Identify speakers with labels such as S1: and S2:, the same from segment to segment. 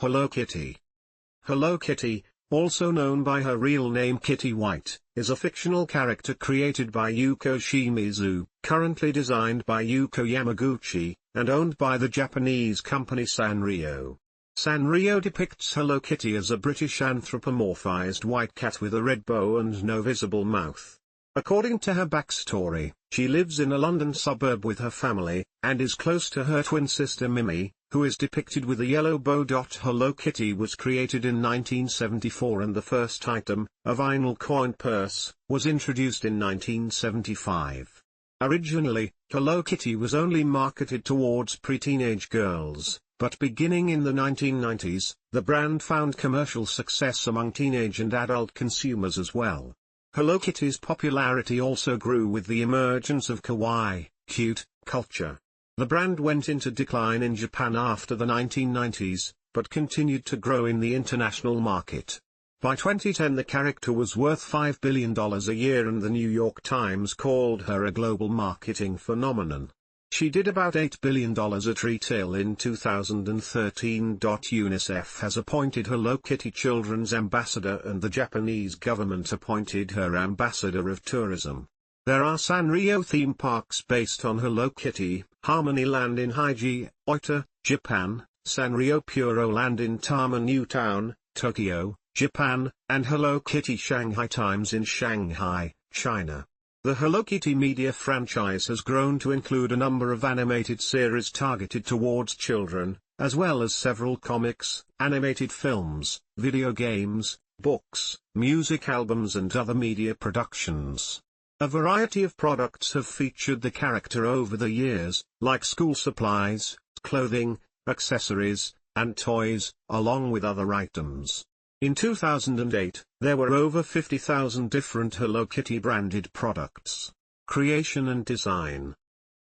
S1: Hello Kitty. Hello Kitty, also known by her real name Kitty White, is a fictional character created by Yuko Shimizu, currently designed by Yuko Yamaguchi, and owned by the Japanese company Sanrio. Sanrio depicts Hello Kitty as a British anthropomorphized white cat with a red bow and no visible mouth. According to her backstory, she lives in a London suburb with her family, and is close to her twin sister Mimi, who is depicted with a yellow bow. Hello Kitty was created in 1974 and the first item, a vinyl coin purse, was introduced in 1975. Originally, Hello Kitty was only marketed towards pre-teenage girls, but beginning in the 1990s, the brand found commercial success among teenage and adult consumers as well. Hello Kitty's popularity also grew with the emergence of kawaii, cute, culture. The brand went into decline in Japan after the 1990s, but continued to grow in the international market. By 2010 the character was worth $5 billion a year and the New York Times called her a global marketing phenomenon. She did about $8 billion at retail in 2013. UNICEF has appointed Hello Kitty Children's Ambassador and the Japanese government appointed her Ambassador of Tourism. There are Sanrio theme parks based on Hello Kitty, Harmony Land in Haiji, Oita, Japan, Sanrio Puro Land in Tama New Town, Tokyo, Japan, and Hello Kitty Shanghai Times in Shanghai, China. The Hello Kitty media franchise has grown to include a number of animated series targeted towards children, as well as several comics, animated films, video games, books, music albums and other media productions. A variety of products have featured the character over the years, like school supplies, clothing, accessories, and toys, along with other items. In 2008, there were over 50,000 different Hello Kitty branded products. Creation and design.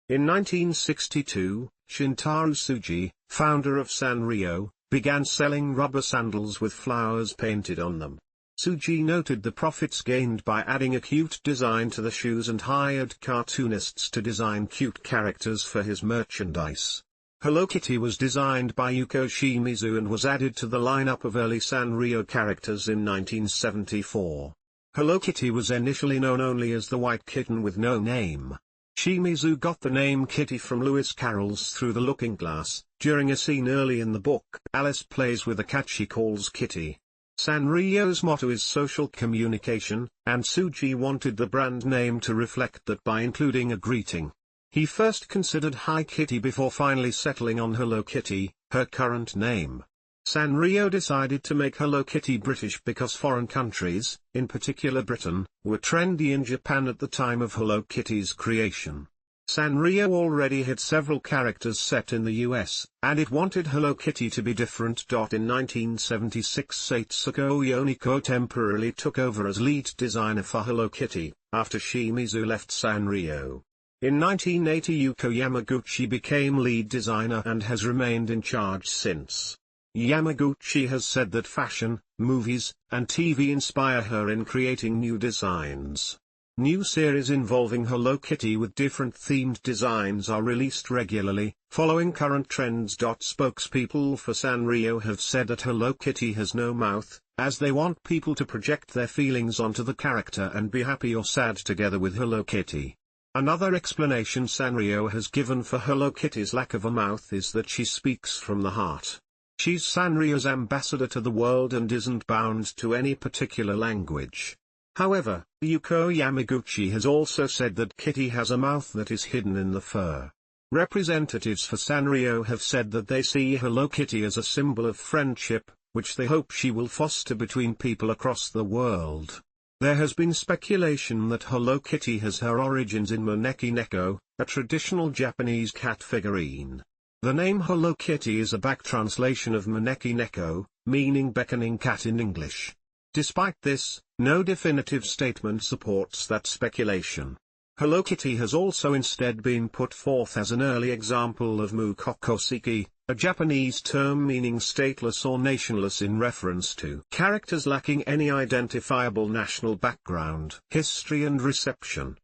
S1: In 1962, Shintaro Tsuji, founder of Sanrio, began selling rubber sandals with flowers painted on them. Tsuji noted the profits gained by adding a cute design to the shoes and hired cartoonists to design cute characters for his merchandise. Hello Kitty was designed by Yuko Shimizu and was added to the lineup of early Sanrio characters in 1974. Hello Kitty was initially known only as the White Kitten with no name. Shimizu got the name Kitty from Lewis Carroll's Through the Looking Glass. During a scene early in the book, Alice plays with a cat she calls Kitty. Sanrio's motto is social communication, and Tsuji wanted the brand name to reflect that by including a greeting. He first considered Hi Kitty before finally settling on Hello Kitty, her current name. Sanrio decided to make Hello Kitty British because foreign countries, in particular Britain, were trendy in Japan at the time of Hello Kitty's creation. Sanrio already had several characters set in the US, and it wanted Hello Kitty to be different. In 1976 Satsuko Yoniko temporarily took over as lead designer for Hello Kitty, after Shimizu left Sanrio. In 1980 Yuko Yamaguchi became lead designer and has remained in charge since. Yamaguchi has said that fashion, movies, and TV inspire her in creating new designs. New series involving Hello Kitty with different themed designs are released regularly, following current trends. Spokespeople for Sanrio have said that Hello Kitty has no mouth, as they want people to project their feelings onto the character and be happy or sad together with Hello Kitty. Another explanation Sanrio has given for Hello Kitty's lack of a mouth is that she speaks from the heart. She's Sanrio's ambassador to the world and isn't bound to any particular language. However, Yuko Yamaguchi has also said that Kitty has a mouth that is hidden in the fur. Representatives for Sanrio have said that they see Hello Kitty as a symbol of friendship, which they hope she will foster between people across the world. There has been speculation that Hello Kitty has her origins in Moneki Neko, a traditional Japanese cat figurine. The name Hello Kitty is a back translation of Moneki Neko, meaning beckoning cat in English. Despite this, no definitive statement supports that speculation. Hello Kitty has also instead been put forth as an early example of mukokoseki, a Japanese term meaning stateless or nationless in reference to characters lacking any identifiable national background, history and reception.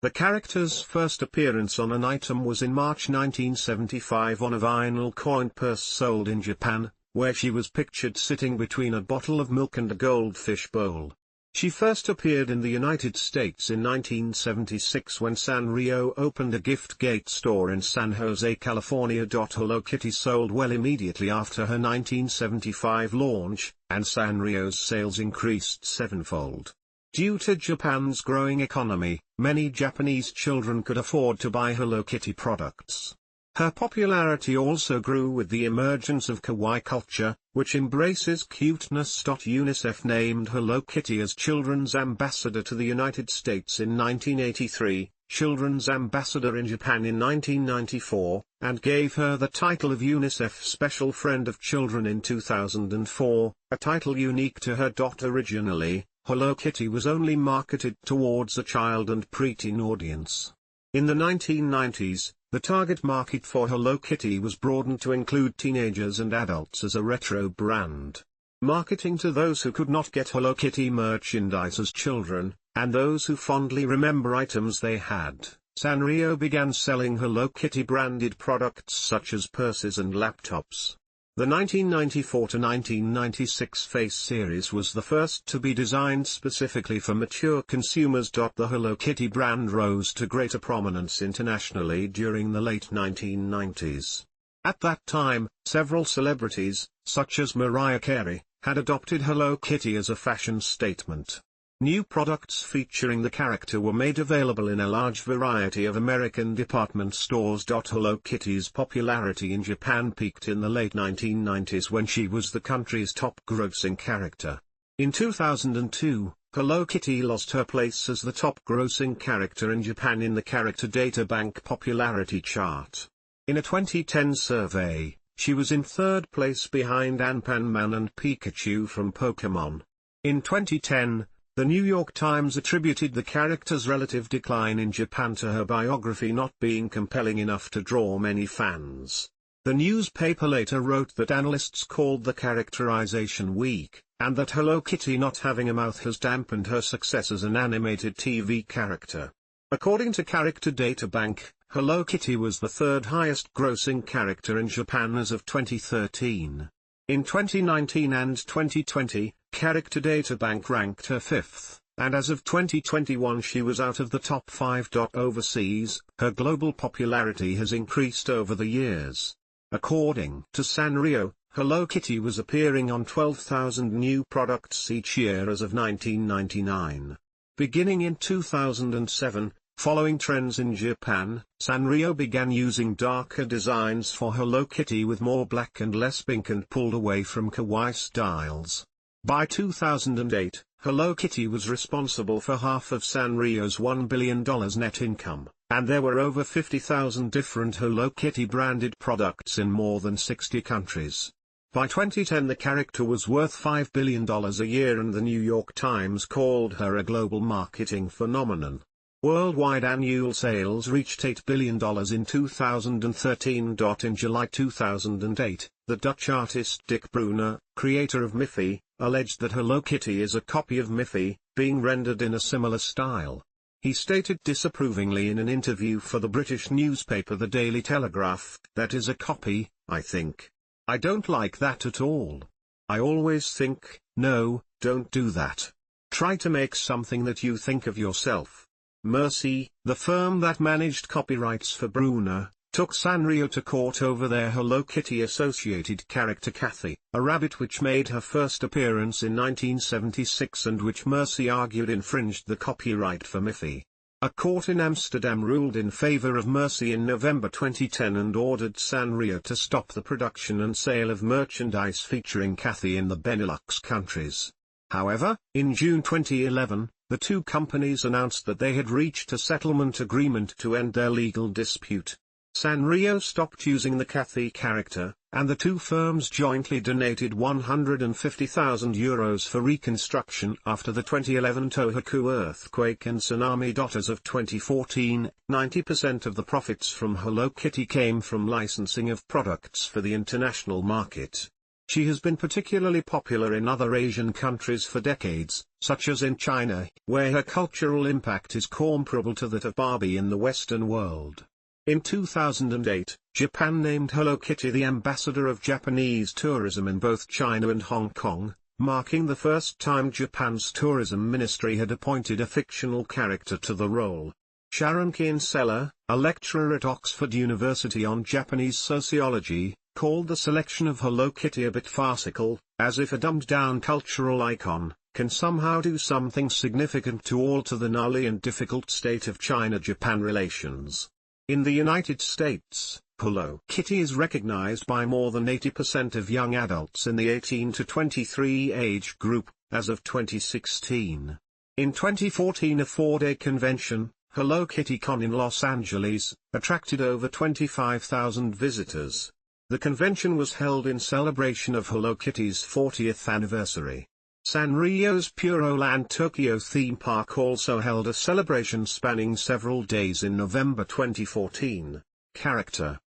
S1: The character's first appearance on an item was in March 1975 on a vinyl coin purse sold in Japan, where she was pictured sitting between a bottle of milk and a goldfish bowl. She first appeared in the United States in 1976 when Sanrio opened a gift-gate store in San Jose, California. Hello Kitty sold well immediately after her 1975 launch, and Sanrio's sales increased sevenfold. Due to Japan's growing economy, many Japanese children could afford to buy Hello Kitty products. Her popularity also grew with the emergence of kawaii culture, which embraces cuteness. UNICEF named Hello Kitty as Children's Ambassador to the United States in 1983, Children's Ambassador in Japan in 1994, and gave her the title of UNICEF Special Friend of Children in 2004, a title unique to her. Originally, Hello Kitty was only marketed towards a child and preteen audience. In the 1990s, the target market for Hello Kitty was broadened to include teenagers and adults as a retro brand. Marketing to those who could not get Hello Kitty merchandise as children, and those who fondly remember items they had, Sanrio began selling Hello Kitty branded products such as purses and laptops. The 1994 to 1996 Face series was the first to be designed specifically for mature consumers. The Hello Kitty brand rose to greater prominence internationally during the late 1990s. At that time, several celebrities, such as Mariah Carey, had adopted Hello Kitty as a fashion statement. New products featuring the character were made available in a large variety of American department stores. Hello Kitty's popularity in Japan peaked in the late 1990s when she was the country's top-grossing character. In 2002, Hello Kitty lost her place as the top-grossing character in Japan in the Character Data Bank popularity chart. In a 2010 survey, she was in third place behind Ant-Man and Pikachu from Pokémon. In 2010, The New York Times attributed the character's relative decline in Japan to her biography not being compelling enough to draw many fans. The newspaper later wrote that analysts called the characterization weak, and that Hello Kitty not having a mouth has dampened her success as an animated TV character. According to Character Data Bank, Hello Kitty was the third highest grossing character in Japan as of 2013. In 2019 and 2020, Character Data Bank ranked her fifth, and as of 2021 she was out of the top 5. Overseas, her global popularity has increased over the years. According to Sanrio, Hello Kitty was appearing on 12,000 new products each year as of 1999. Beginning in 2007, following trends in Japan, Sanrio began using darker designs for Hello Kitty with more black and less pink and pulled away from kawaii styles. By 2008, Hello Kitty was responsible for half of Sanrio's $1 billion net income, and there were over 50,000 different Hello Kitty branded products in more than 60 countries. By 2010 the character was worth $5 billion a year and the New York Times called her a global marketing phenomenon. Worldwide annual sales reached $8 billion in 2013. In July 2008, the Dutch artist Dick Brunner, creator of Miffy, alleged that Hello Kitty is a copy of Miffy, being rendered in a similar style. He stated disapprovingly in an interview for the British newspaper The Daily Telegraph, "That is a copy, I think. I don't like that at all. I always think, no, don't do that. Try to make something that you think of yourself." Mercy, the firm that managed copyrights for Brunner, took Sanrio to court over their Hello Kitty associated character Cathy, a rabbit which made her first appearance in 1976 and which Mercy argued infringed the copyright for Miffy. A court in Amsterdam ruled in favor of Mercy in November 2010 and ordered Sanrio to stop the production and sale of merchandise featuring Cathy in the Benelux countries. However, in June 2011, the two companies announced that they had reached a settlement agreement to end their legal dispute. Sanrio stopped using the Cathy character, and the two firms jointly donated €150,000 for reconstruction after the 2011 Tohoku earthquake and tsunami. As of 2014, 90% of the profits from Hello Kitty came from licensing of products for the international market. She has been particularly popular in other Asian countries for decades, such as in China, where her cultural impact is comparable to that of Barbie in the Western world. In 2008, Japan named Hello Kitty the ambassador of Japanese tourism in both China and Hong Kong, marking the first time Japan's tourism ministry had appointed a fictional character to the role. Sharon Kinsella, a lecturer at Oxford University on Japanese sociology, called the selection of Hello Kitty a bit farcical, as if a dumbed-down cultural icon can somehow do something significant to alter the gnarly and difficult state of China-Japan relations. In the United States, Hello Kitty is recognized by more than 80% of young adults in the 18 to 23 age group, as of 2016. In 2014, a 4-day convention, Hello Kitty Con in Los Angeles, attracted over 25,000 visitors. The convention was held in celebration of Hello Kitty's 40th anniversary. Sanrio's Puroland Tokyo theme park also held a celebration spanning several days in November 2014. Character.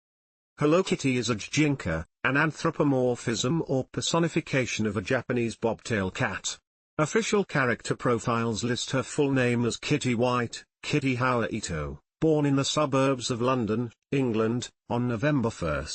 S1: Hello Kitty is a jijinka, an anthropomorphism or personification of a Japanese bobtail cat. Official character profiles list her full name as Kitty White, Kitty Howard Ito, born in the suburbs of London, England, on November 1.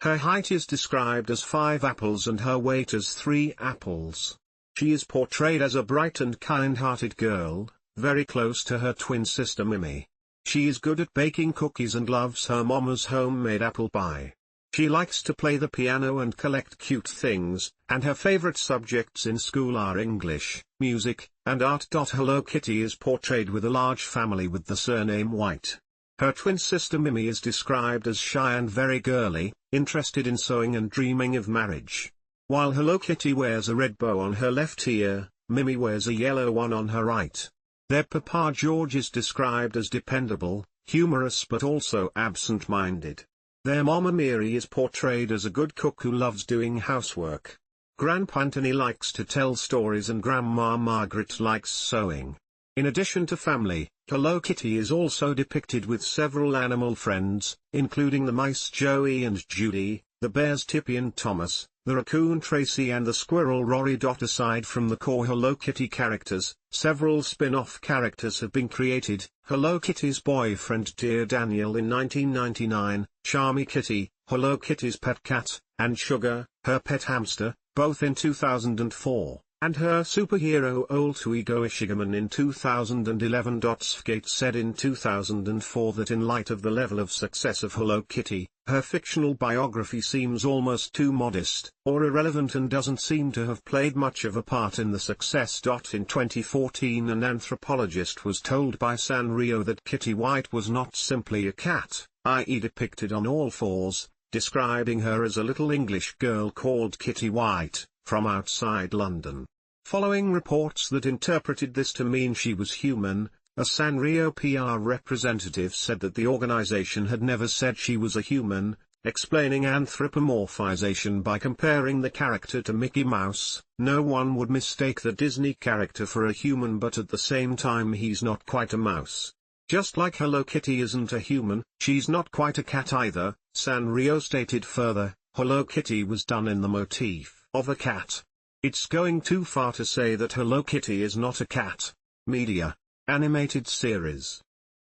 S1: Her height is described as 5 apples and her weight as 3 apples. She is portrayed as a bright and kind-hearted girl, very close to her twin sister Mimi. She is good at baking cookies and loves her mama's homemade apple pie. She likes to play the piano and collect cute things, and her favorite subjects in school are English, music, and art. Hello Kitty is portrayed with a large family with the surname White. Her twin sister Mimi is described as shy and very girly, interested in sewing and dreaming of marriage. While Hello Kitty wears a red bow on her left ear, Mimi wears a yellow one on her right. Their papa George is described as dependable, humorous but also absent-minded. Their mama Mary is portrayed as a good cook who loves doing housework. Grandpa Anthony likes to tell stories and Grandma Margaret likes sewing. In addition to family, Hello Kitty is also depicted with several animal friends, including the mice Joey and Judy, the bears Tippy and Thomas, the raccoon Tracy and the squirrel Rory. Aside from the core Hello Kitty characters, several spin-off characters have been created. Hello Kitty's boyfriend Dear Daniel in 1999, Charmy Kitty, Hello Kitty's pet cat, and Sugar, her pet hamster, both in 2004, and her superhero alter ego Ishigaman in 2011. Sfgate said in 2004 that in light of the level of success of Hello Kitty, her fictional biography seems almost too modest, or irrelevant and doesn't seem to have played much of a part in the success. In 2014 an anthropologist was told by Sanrio that Kitty White was not simply a cat, i.e. depicted on all fours, describing her as a little English girl called Kitty White, from outside London. Following reports that interpreted this to mean she was human, a Sanrio PR representative said that the organization had never said she was a human, explaining anthropomorphization by comparing the character to Mickey Mouse. No one would mistake the Disney character for a human, but at the same time he's not quite a mouse. Just like Hello Kitty isn't a human, she's not quite a cat either, Sanrio stated further. Hello Kitty was done in the motif of a cat. It's going too far to say that Hello Kitty is not a cat. Media. Animated series.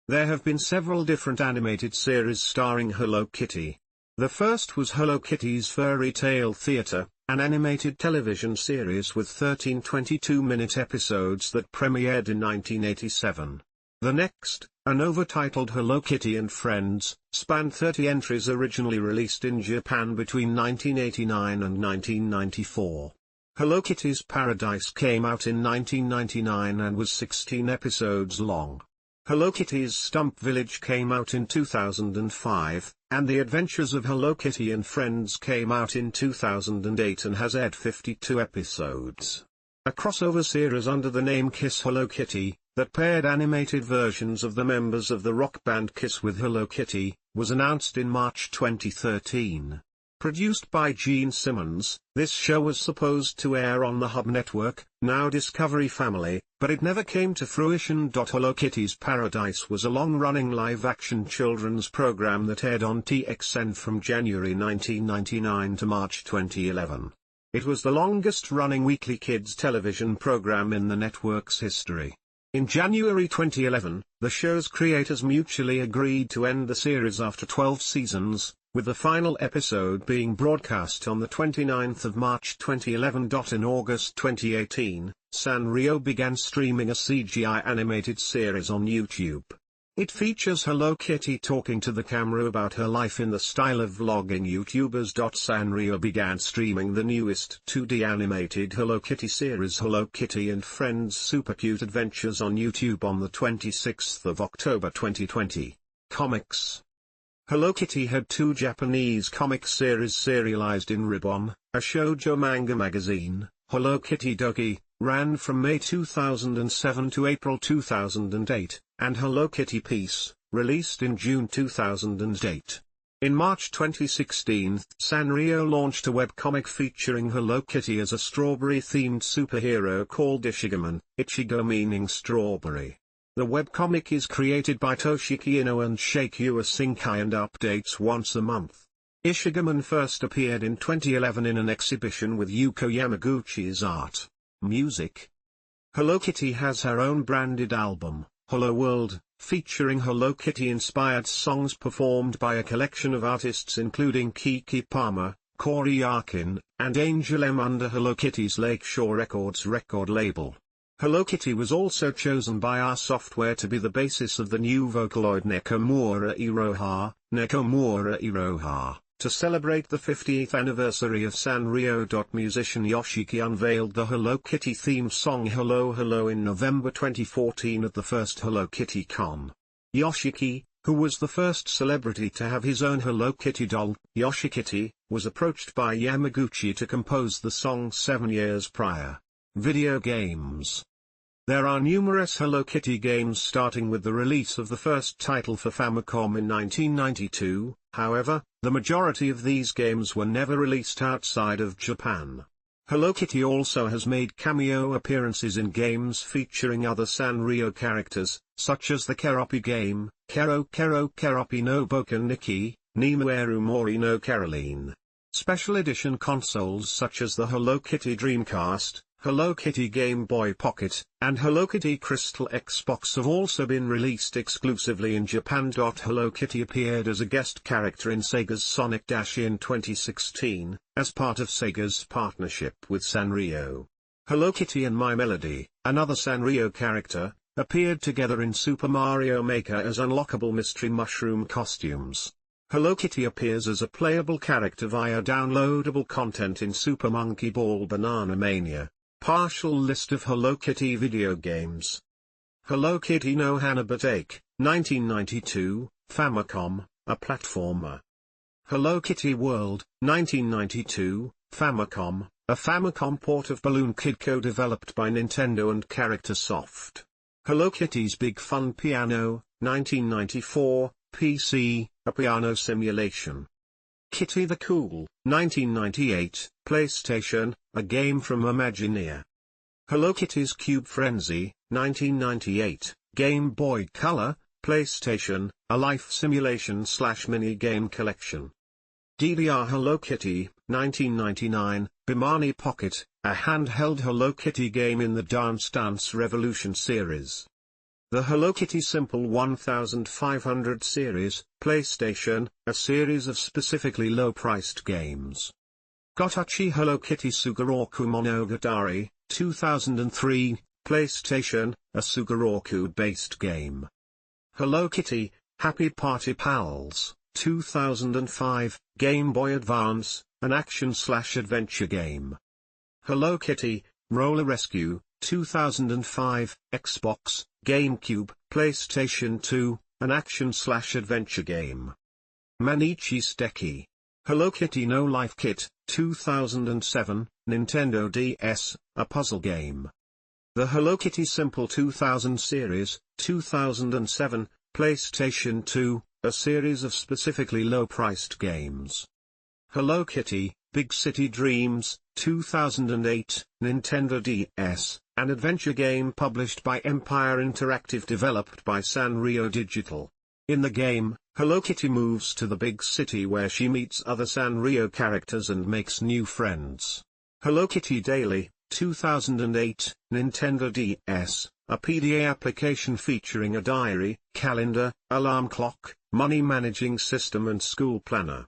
S1: There have been several different animated series starring Hello Kitty. The first was Hello Kitty's Fairy Tale Theater, an animated television series with 13 22-minute episodes that premiered in 1987. The next, an over-titled Hello Kitty and Friends, spanned 30 entries originally released in Japan between 1989 and 1994. Hello Kitty's Paradise came out in 1999 and was 16 episodes long. Hello Kitty's Stump Village came out in 2005, and The Adventures of Hello Kitty and Friends came out in 2008 and has aired 52 episodes. A crossover series under the name Kiss Hello Kitty, that paired animated versions of the members of the rock band Kiss with Hello Kitty, was announced in March 2013. Produced by Gene Simmons, this show was supposed to air on the Hub Network, now Discovery Family, but it never came to fruition. Hello Kitty's Paradise was a long-running live-action children's program that aired on TXN from January 1999 to March 2011. It was the longest-running weekly kids television program in the network's history. In January 2011, the show's creators mutually agreed to end the series after 12 seasons, with the final episode being broadcast on the 29th of March 2011. In August 2018, Sanrio began streaming a CGI animated series on YouTube. It features Hello Kitty talking to the camera about her life in the style of vlogging YouTubers. Sanrio began streaming the newest 2D animated Hello Kitty series Hello Kitty and Friends Super Cute Adventures on YouTube on the 26th of October 2020. Comics. Hello Kitty had two Japanese comic series serialized in Ribbon, a shoujo manga magazine. Hello Kitty Doki ran from May 2007 to April 2008, and Hello Kitty Peace, released in June 2008. In March 2016, Sanrio launched a webcomic featuring Hello Kitty as a strawberry-themed superhero called Ishigaman, Ichigo meaning strawberry. The webcomic is created by Toshiki Ino and Shakyu Sinkai and updates once a month. Ishigaman first appeared in 2011 in an exhibition with Yuko Yamaguchi's art. Music. Hello Kitty has her own branded album, Hello World, featuring Hello Kitty-inspired songs performed by a collection of artists including Kiki Palmer, Corey Arkin, and Angel M under Hello Kitty's Lakeshore Records record label. Hello Kitty was also chosen by our software to be the basis of the new Vocaloid Nekomura Iroha. To celebrate the 50th anniversary of Sanrio. Musician Yoshiki unveiled the Hello Kitty theme song Hello Hello in November 2014 at the first Hello Kitty Con. Yoshiki, who was the first celebrity to have his own Hello Kitty doll, Yoshikitty, was approached by Yamaguchi to compose the song 7 years prior. Video games. There are numerous Hello Kitty games starting with the release of the first title for Famicom in 1992, however, the majority of these games were never released outside of Japan. Hello Kitty also has made cameo appearances in games featuring other Sanrio characters, such as the Keroppi game, Kero Keroppi no Boken Nikki, Nimueru Mori no Caroline. Special edition consoles such as the Hello Kitty Dreamcast, Hello Kitty Game Boy Pocket, and Hello Kitty Crystal Xbox have also been released exclusively in Japan. Hello Kitty appeared as a guest character in Sega's Sonic Dash in 2016, as part of Sega's partnership with Sanrio. Hello Kitty and My Melody, another Sanrio character, appeared together in Super Mario Maker as unlockable mystery mushroom costumes. Hello Kitty appears as a playable character via downloadable content in Super Monkey Ball Banana Mania. Partial list of Hello Kitty video games. Hello Kitty no Hanabatake, 1992, Famicom, a platformer. Hello Kitty World, 1992, Famicom, a Famicom port of Balloon Kid co-developed by Nintendo and Character Soft. Hello Kitty's Big Fun Piano, 1994, PC, a piano simulation. Kitty the Cool, 1998, PlayStation, a game from Imagineer. Hello Kitty's Cube Frenzy, 1998, Game Boy Color, PlayStation, a life simulation/mini game collection. DDR Hello Kitty, 1999, Bimani Pocket, a handheld Hello Kitty game in the Dance Dance Revolution series. The Hello Kitty Simple 1500 series, PlayStation, a series of specifically low-priced games. Gotachi Hello Kitty Sugoroku Monogatari, 2003, PlayStation, a Sugoroku-based game. Hello Kitty, Happy Party Pals, 2005, Game Boy Advance, an action/adventure game. Hello Kitty, Roller Rescue, 2005, Xbox, GameCube, PlayStation 2, an action/adventure game. Manichi's Deki. Hello Kitty No Life Kit, 2007, Nintendo DS, a puzzle game. The Hello Kitty Simple 2000 series, 2007, PlayStation 2, a series of specifically low-priced games. Hello Kitty, Big City Dreams, 2008, Nintendo DS, an adventure game published by Empire Interactive developed by Sanrio Digital. In the game, Hello Kitty moves to the big city where she meets other Sanrio characters and makes new friends. Hello Kitty Daily, 2008, Nintendo DS, a PDA application featuring a diary, calendar, alarm clock, money managing system and school planner.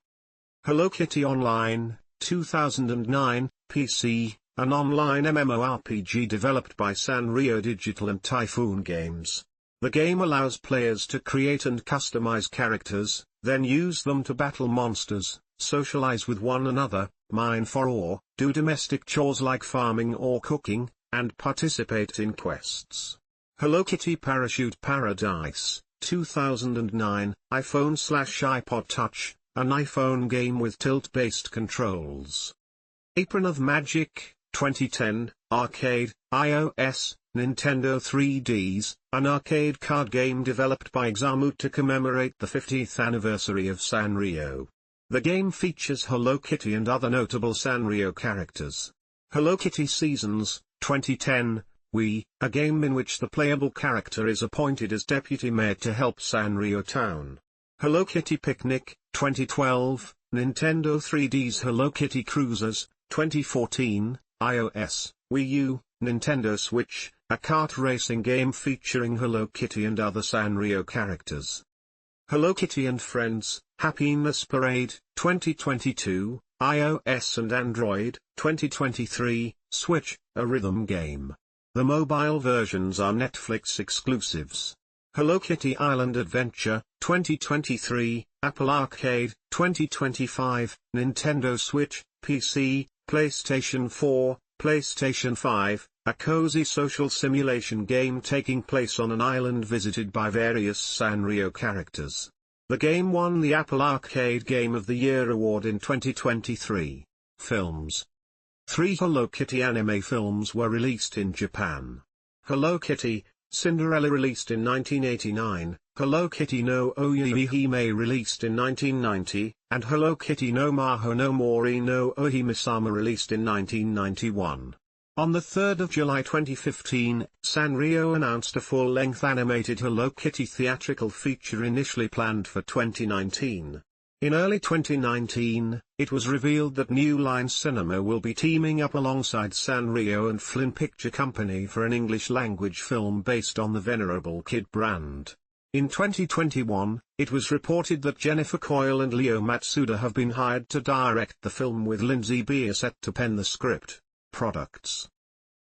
S1: Hello Kitty Online, 2009, PC, an online MMORPG developed by Sanrio Digital and Typhoon Games. The game allows players to create and customize characters, then use them to battle monsters, socialize with one another, mine for ore, do domestic chores like farming or cooking, and participate in quests. Hello Kitty Parachute Paradise, 2009, iPhone/iPod Touch, an iPhone game with tilt-based controls. Apron of Magic, 2010, arcade, iOS, Nintendo 3DS, an arcade card game developed by Examut to commemorate the 50th anniversary of Sanrio. The game features Hello Kitty and other notable Sanrio characters. Hello Kitty Seasons, 2010, Wii, a game in which the playable character is appointed as deputy mayor to help Sanrio Town. Hello Kitty Picnic, 2012, Nintendo 3DS. Hello Kitty Cruisers, 2014, iOS, Wii U, Nintendo Switch, a kart racing game featuring Hello Kitty and other Sanrio characters. Hello Kitty and Friends, Happiness Parade, 2022, iOS and Android, 2023, Switch, a rhythm game. The mobile versions are Netflix exclusives. Hello Kitty Island Adventure, 2023, Apple Arcade, 2025, Nintendo Switch, PC, PlayStation 4, PlayStation 5, a cozy social simulation game taking place on an island visited by various Sanrio characters. The game won the Apple Arcade Game of the Year award in 2023. Films. 3 Hello Kitty anime films were released in Japan. Hello Kitty, Cinderella released in 1989, Hello Kitty no Oihime released in 1990, and Hello Kitty no Maho no Mori no Ohime-sama released in 1991. On the 3rd of July 2015, Sanrio announced a full-length animated Hello Kitty theatrical feature initially planned for 2019. In early 2019, it was revealed that New Line Cinema will be teaming up alongside Sanrio and Flynn Picture Company for an English-language film based on the Venerable Kid brand. In 2021, it was reported that Jennifer Coyle and Leo Matsuda have been hired to direct the film with Lindsay Beer set to pen the script. Products.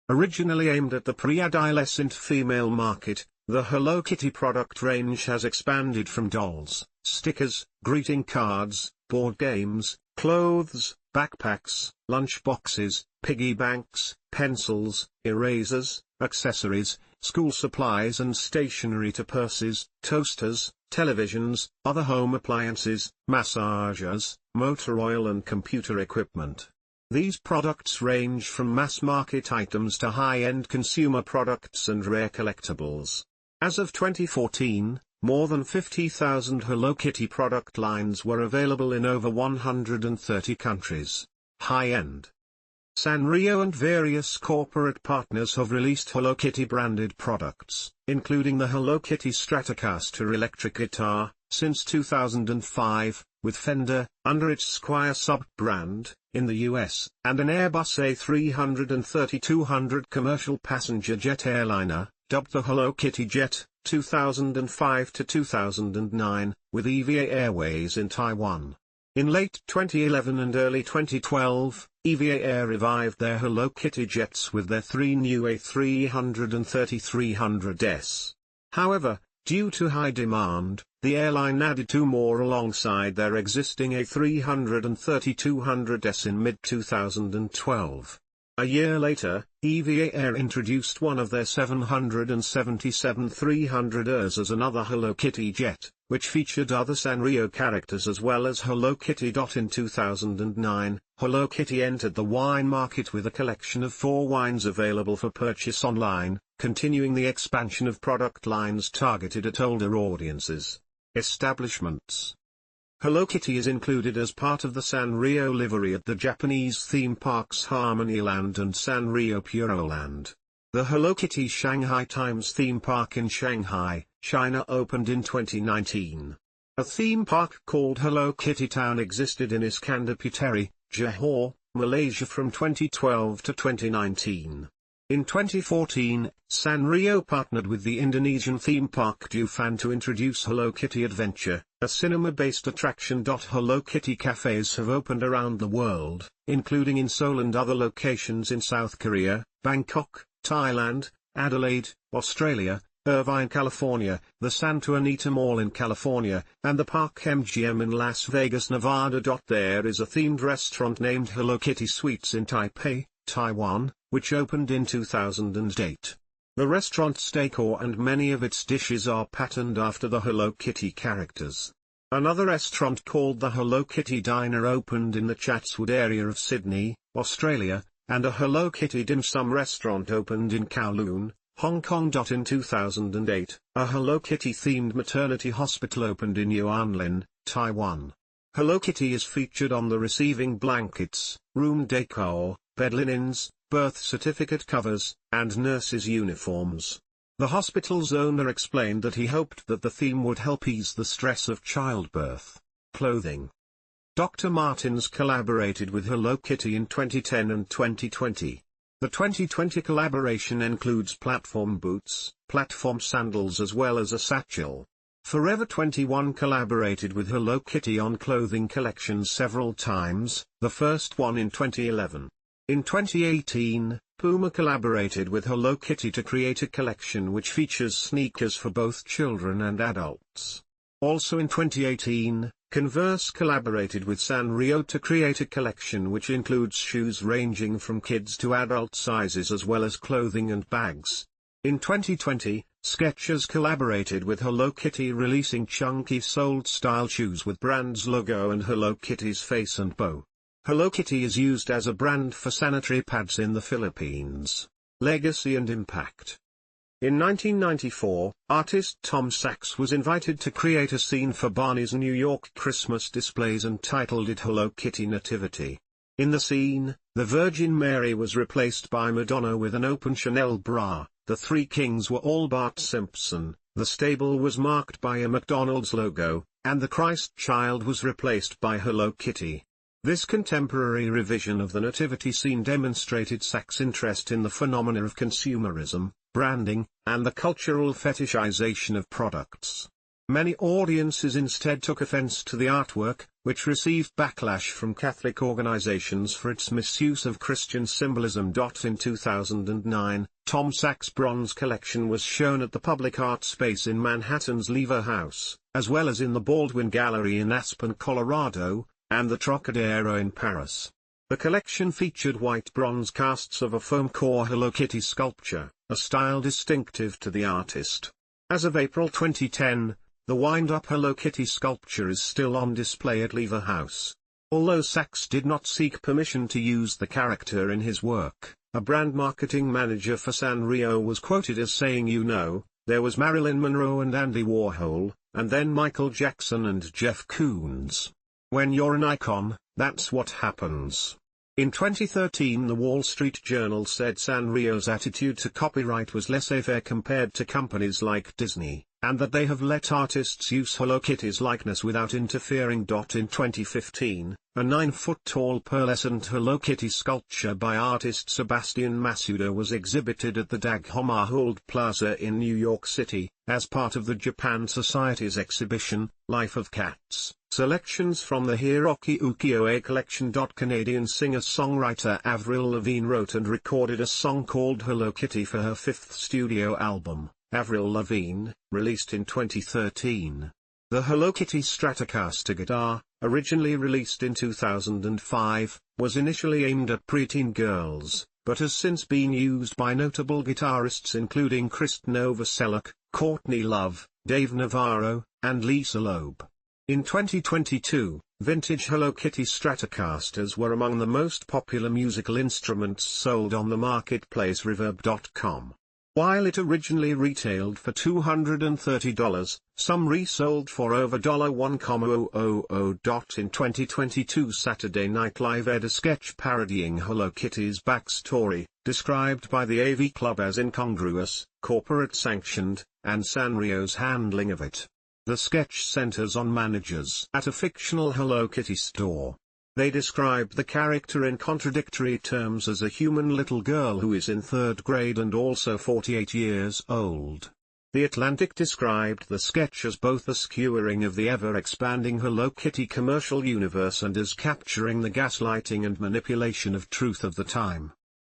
S1: Originally aimed at the pre-adolescent female market, the Hello Kitty product range has expanded from dolls, stickers, greeting cards, board games, clothes, backpacks, lunch boxes, piggy banks, pencils, erasers, accessories, school supplies and stationery to purses, toasters, televisions, other home appliances, massagers, motor oil and computer equipment. These products range from mass-market items to high-end consumer products and rare collectibles. As of 2014, more than 50,000 Hello Kitty product lines were available in over 130 countries. High-end. Sanrio and various corporate partners have released Hello Kitty branded products, including the Hello Kitty Stratocaster electric guitar, since 2005, with Fender, under its Squire sub-brand, in the US, and an Airbus A330-200 commercial passenger jet airliner, dubbed the Hello Kitty Jet, 2005 to 2009, with EVA Airways in Taiwan. In late 2011 and early 2012, EVA Air revived their Hello Kitty jets with their 3 new A300 and 3300s. However, due to high demand, the airline added 2 more alongside their existing A300 and 3200s in mid-2012. A year later, EVA Air introduced one of their 777 300ers as another Hello Kitty jet, which featured other Sanrio characters as well as Hello Kitty. In 2009, Hello Kitty entered the wine market with a collection of 4 wines available for purchase online, continuing the expansion of product lines targeted at older audiences. Establishments. Hello Kitty is included as part of the Sanrio livery at the Japanese theme parks Harmonyland and Sanrio Puroland. The Hello Kitty Shanghai Times theme park in Shanghai, China opened in 2019. A theme park called Hello Kitty Town existed in Iskandar Puteri, Johor, Malaysia from 2012 to 2019. In 2014, Sanrio partnered with the Indonesian theme park Dufan to introduce Hello Kitty Adventure, a cinema-based attraction. Hello Kitty cafes have opened around the world, including in Seoul and other locations in South Korea, Bangkok, Thailand, Adelaide, Australia, Irvine, California, the Santa Anita Mall in California, and the Park MGM in Las Vegas, Nevada. There is a themed restaurant named Hello Kitty Sweets in Taipei, Taiwan, which opened in 2008. The restaurant's decor and many of its dishes are patterned after the Hello Kitty characters. Another restaurant called the Hello Kitty Diner opened in the Chatswood area of Sydney, Australia, and a Hello Kitty dim sum restaurant opened in Kowloon, Hong Kong. In 2008, a Hello Kitty-themed maternity hospital opened in Yuanlin, Taiwan. Hello Kitty is featured on the receiving blankets, room decor, bed linens, birth certificate covers, and nurses' uniforms. The hospital's owner explained that he hoped that the theme would help ease the stress of childbirth. Clothing. Dr. Martens collaborated with Hello Kitty in 2010 and 2020. The 2020 collaboration includes platform boots, platform sandals as well as a satchel. Forever 21 collaborated with Hello Kitty on clothing collections several times, the first one in 2011. In 2018, Puma collaborated with Hello Kitty to create a collection which features sneakers for both children and adults. Also in 2018, Converse collaborated with Sanrio to create a collection which includes shoes ranging from kids to adult sizes as well as clothing and bags. In 2020, Skechers collaborated with Hello Kitty, releasing chunky soled-style shoes with brand's logo and Hello Kitty's face and bow. Hello Kitty is used as a brand for sanitary pads in the Philippines. Legacy and impact. In 1994, artist Tom Sachs was invited to create a scene for Barney's New York Christmas displays and titled it Hello Kitty Nativity. In the scene, the Virgin Mary was replaced by Madonna with an open Chanel bra, the three kings were all Bart Simpson, the stable was marked by a McDonald's logo, and the Christ child was replaced by Hello Kitty. This contemporary revision of the nativity scene demonstrated Sachs' interest in the phenomena of consumerism, branding, and the cultural fetishization of products. Many audiences instead took offense to the artwork, which received backlash from Catholic organizations for its misuse of Christian symbolism. In 2009, Tom Sachs' bronze collection was shown at the Public Art Space in Manhattan's Lever House, as well as in the Baldwin Gallery in Aspen, Colorado, and the Trocadero in Paris. The collection featured white bronze casts of a foam core Hello Kitty sculpture, a style distinctive to the artist. As of April 2010, the wind-up Hello Kitty sculpture is still on display at Lever House. Although Sachs did not seek permission to use the character in his work, a brand marketing manager for Sanrio was quoted as saying, there was Marilyn Monroe and Andy Warhol, and then Michael Jackson and Jeff Koons. When you're an icon, that's what happens. In 2013, the Wall Street Journal said Sanrio's attitude to copyright was laissez-faire compared to companies like Disney, and that they have let artists use Hello Kitty's likeness without interfering. In 2015, a 9-foot-tall pearlescent Hello Kitty sculpture by artist Sebastian Masuda was exhibited at the Dag Hammarskjöld Plaza in New York City, as part of the Japan Society's exhibition, Life of Cats. Selections from the Hiroki Ukiyo-e collection. Canadian singer-songwriter Avril Lavigne wrote and recorded a song called Hello Kitty for her fifth studio album, Avril Lavigne, released in 2013. The Hello Kitty Stratocaster guitar, originally released in 2005, was initially aimed at preteen girls, but has since been used by notable guitarists including Krist Novoselic, Courtney Love, Dave Navarro, and Lisa Loeb. In 2022, vintage Hello Kitty Stratocasters were among the most popular musical instruments sold on the marketplace Reverb.com. While it originally retailed for $230, some resold for over $1,000. In 2022, Saturday Night Live aired a sketch parodying Hello Kitty's backstory, described by the AV Club as incongruous, corporate-sanctioned, and Sanrio's handling of it. The sketch centers on managers at a fictional Hello Kitty store. They describe the character in contradictory terms as a human little girl who is in 3rd grade and also 48 years old. The Atlantic described the sketch as both a skewering of the ever-expanding Hello Kitty commercial universe and as capturing the gaslighting and manipulation of truth of the time.